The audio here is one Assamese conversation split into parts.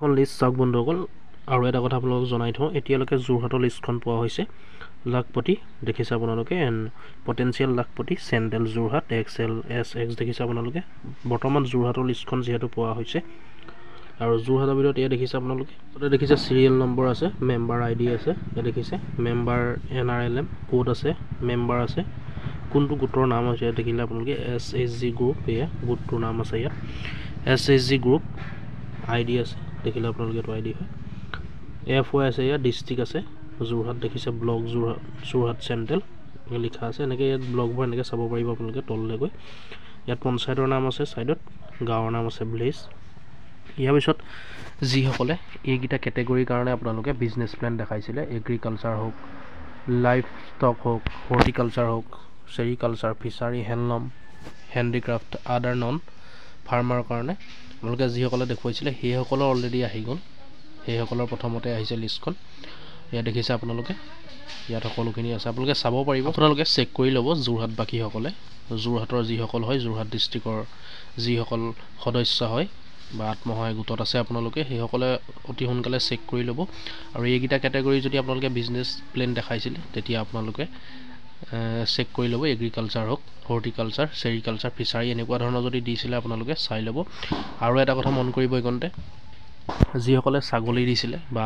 এখন লিষ্ট চাওক বন্ধুসকল, আৰু এটা কথা আপোনালোকক জনাই থওঁ, এতিয়ালৈকে যোৰহাটৰ লিষ্টখন পোৱা হৈছে। লাখপতি দেখিছে আপোনালোকে, and potential Lakhpati central Jorhat XL SX দেখিছে আপোনালোকে। বৰ্তমান যোৰহাটৰ লিষ্টখন যিহেতু পোৱা হৈছে, আৰু যোৰহাটৰ ভিতৰত এয়া দেখিছে আপোনালোকে। তাতে দেখিছে চিৰিয়েল নম্বৰ আছে, মেম্বাৰ ID আছে, এয়া দেখিছে মেম্বাৰ NRLM কোড আছে, মেম্বাৰ আছে, কোনটো গোটৰ নাম হৈছে ইয়াত দেখিলে আপোনালোকে। SHG গ্ৰুপ, এয়া গোটটোৰ নাম আছে ইয়াত SHG গ্ৰুপ। ID আছে দেখিলে আপোনালোকে, এইটো ID হয়। FY আছে, ইয়াত ডিষ্ট্ৰিক্ট আছে যোৰহাট দেখিছে, ব্লক যোৰহাট চেণ্ট্ৰেল লিখা আছে। এনেকৈ ইয়াত ব্লকবোৰ এনেকৈ চাব পাৰিব আপোনালোকে তললৈ গৈ। ইয়াত পঞ্চায়তৰ নাম আছে ছাইডত, গাঁৱৰ নাম আছে ভিলেজ। ইয়াৰ পিছত যিসকলে এইকেইটা কেটেগৰীৰ কাৰণে আপোনালোকে বিজনেছ প্লেন দেখাইছিলে, এগ্ৰিকালচাৰ হওক, লাইফ ষ্টক হওক, হৰ্টিকালচাৰ হওক, চেৰিকালচাৰ, ফিচাৰী, হেণ্ডলুম, হেণ্ডিক্ৰাফ্ট, আদাৰ নন ফাৰ্মাৰ কাৰণে আপোনালোকে যিসকলে দেখুৱাইছিলে সেইসকলৰ অলৰেডি আহি গ'ল। সেইসকলৰ প্ৰথমতে আহিছে লিষ্টখন, ইয়াত দেখিছে আপোনালোকে। ইয়াত সকলোখিনি আছে, আপোনালোকে চাব পাৰিব, আপোনালোকে চেক কৰি ল'ব। যোৰহাটবাসীসকলে, যোৰহাটৰ যিসকল হয়, যোৰহাট ডিষ্ট্ৰিক্টৰ যিসকল সদস্য হয় বা আত্মসহায়ক গোটত আছে আপোনালোকে, সেইসকলে অতি সোনকালে চেক কৰি ল'ব। আৰু এইকেইটা কেটেগৰী যদি আপোনালোকে বিজনেছ প্লেন দেখাইছিলে, তেতিয়া আপোনালোকে চেক কৰি ল'ব। এগ্ৰিকালচাৰ হওক, হৰ্টিকালচাৰ, চেৰিকালচাৰ, ফিচাৰী এনেকুৱা ধৰণৰ যদি দিছিলে আপোনালোকে চাই ল'ব। আৰু এটা কথা মন কৰিব এইকণতে, যিসকলে ছাগলী দিছিলে বা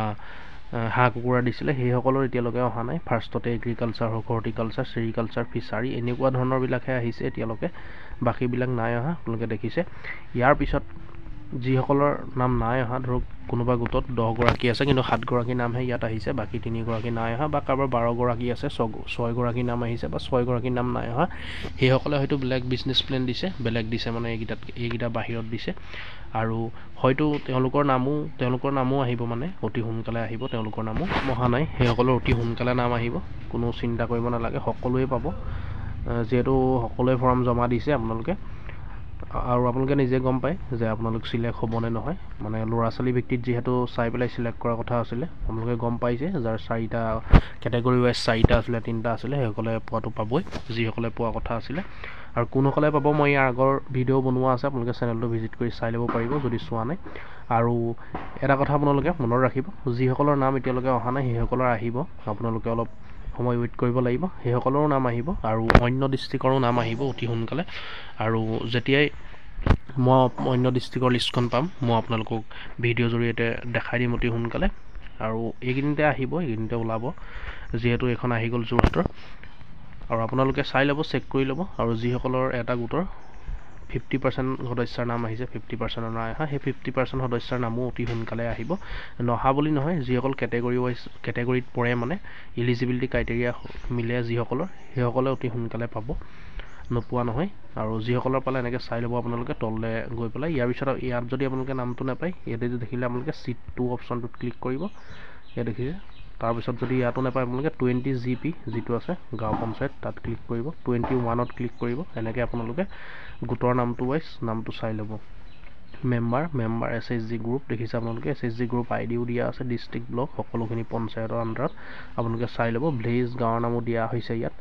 হাঁহ কুকুৰা দিছিলে, সেইসকলৰ এতিয়ালৈকে অহা নাই। ফাৰ্ষ্টতে এগ্ৰিকালচাৰ হওক, হৰ্টিকালচাৰ, চেৰিকালচাৰ, ফিচাৰী এনেকুৱা ধৰণৰবিলাকহে আহিছে এতিয়ালৈকে, বাকীবিলাক নাই অহা আপোনালোকে দেখিছে। ইয়াৰ পিছত যিসকলৰ নাম নাই অহা, ধৰক কোনোবা গোটত 10 গৰাকী আছে, কিন্তু 7 গৰাকী নামহে ইয়াত আহিছে, বাকী 3 গৰাকী নাই অহা, বা কাৰোবাৰ 12 গৰাকী আছে, 6 গৰাকী নাম আহিছে, বা 6 গৰাকী নাম নাই অহা। সেইসকলে হয়তো বেলেগ বিজনেছ প্লেন দিছে, বেলেগ দিছে মানে এইকেইটা বাহিৰত দিছে। আৰু হয়তো তেওঁলোকৰ নামো আহিব, মানে অতি সোনকালে আহিব, তেওঁলোকৰ নামো অহা নাই। সেইসকলৰ অতি সোনকালে নাম আহিব, কোনো চিন্তা কৰিব নালাগে, সকলোৱে পাব, যিহেতু সকলোৱে ফৰ্ম জমা দিছে আপোনালোকে। আৰু আপোনালোকে নিজে গম পায় যে আপোনালোক চিলেক্ট হ'বনে নহয়, মানে ল'ৰা ছোৱালী ভিত্তিত যিহেতু চাই পেলাই চিলেক্ট কৰাৰ কথা আছিলে। আপোনালোকে গম পাইছে, যাৰ 4টা কেটেগৰী ৱাইজ 4টা আছিলে, 3টা আছিলে, সেইসকলে পোৱাটো পাবই, যিসকলে পোৱা কথা আছিলে। আৰু কোনসকলে পাব, মই ইয়াৰ আগৰ ভিডিঅ' বনোৱা আছে, আপোনালোকে চেনেলটো ভিজিট কৰি চাই ল'ব পাৰিব যদি চোৱা নাই। আৰু এটা কথা আপোনালোকে মনত ৰাখিব, যিসকলৰ নাম এতিয়ালৈকে অহা নাই সেইসকলৰ আহিব, আপোনালোকে অলপ সময় ৱেইট কৰিব লাগিব। সেইসকলৰো নাম আহিব, আৰু অন্য ডিষ্ট্ৰিক্টৰো নাম আহিব অতি সোনকালে। আৰু যেতিয়াই মই অন্য ডিষ্ট্ৰিক্টৰ লিষ্টখন পাম, মই আপোনালোকক ভিডিঅ'ৰ জৰিয়তে দেখাই দিম অতি সোনকালে। আৰু এইকেইদিনতে আহিব, এইকেইদিনতে ওলাব, যিহেতু এইখন আহি গ'ল যোৰহাটৰ। আৰু আপোনালোকে চাই ল'ব, চেক কৰি ল'ব। আৰু যিসকলৰ এটা গোটৰ 50% সদস্যৰ নাম আহিছে, 50% নাই অহা, সেই 50% সদস্যৰ নামো অতি সোনকালে আহিব। নহা বুলি নহয়, যিসকল কেটেগৰীত পৰে, মানে ইলিজিবিলিটি ক্ৰাইটেৰিয়া মিলে যিসকলৰ, সেইসকলে অতি সোনকালে পাব, নোপোৱা নহয়। আৰু যিসকলৰ পালে এনেকৈ চাই ল'ব আপোনালোকে তললৈ গৈ পেলাই। ইয়াৰ পিছত ইয়াত যদি আপোনালোকে নামটো নাপায়, ইয়াতে দেখিলে আপোনালোকে চিট 2 অপশ্যনটোত ক্লিক কৰিব, ইয়াত দেখিছে। তাৰপিছত যদি ইয়াতো নাপায় আপোনালোকে 20 GP যিটো আছে গাঁও পঞ্চায়ত, তাত ক্লিক কৰিব, 21ত ক্লিক কৰিব। এনেকৈ আপোনালোকে গোটৰ নামটো ৱাইজ নামটো চাই ল'ব। মেম্বাৰ SHG গ্ৰুপ দেখিছে আপোনালোকে, SHG গ্ৰুপ IDও দিয়া আছে, ডিষ্ট্ৰিক্ট, ব্লক সকলোখিনি পঞ্চায়তৰ আণ্ডাৰত আপোনালোকে চাই ল'ব। ভিলেজ, গাঁৱৰ নামো দিয়া হৈছে ইয়াত।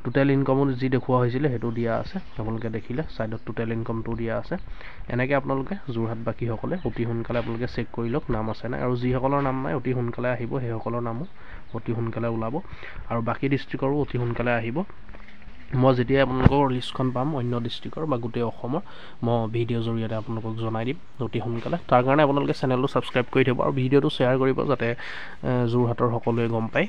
টোটেল ইনকমো যি দেখুওৱা হৈছিলে সেইটো দিয়া আছে, আপোনালোকে দেখিলে ছাইডত টোটেল ইনকমটোও দিয়া আছে। এনেকৈ আপোনালোকে যোৰহাটবাসীসকলে অতি সোনকালে আপোনালোকে চেক কৰি লওক নাম আছে নাই। আৰু যিসকলৰ নাম নাই অতি সোনকালে আহিব, সেইসকলৰ নামো অতি সোনকালে ওলাব। আৰু বাকী ডিষ্ট্ৰিক্টৰো অতি সোনকালে আহিব। মই যেতিয়াই আপোনালোকৰ লিষ্টখন পাম অন্য ডিষ্ট্ৰিক্টৰ বা গোটেই অসমৰ, মই ভিডিঅ'ৰ জৰিয়তে আপোনালোকক জনাই দিম অতি সোনকালে। তাৰ কাৰণে আপোনালোকে চেনেলটো ছাবস্ক্ৰাইব কৰি থ'ব, আৰু ভিডিঅ'টো শ্বেয়াৰ কৰিব, যাতে যোৰহাটৰ সকলোৱে গম পায়।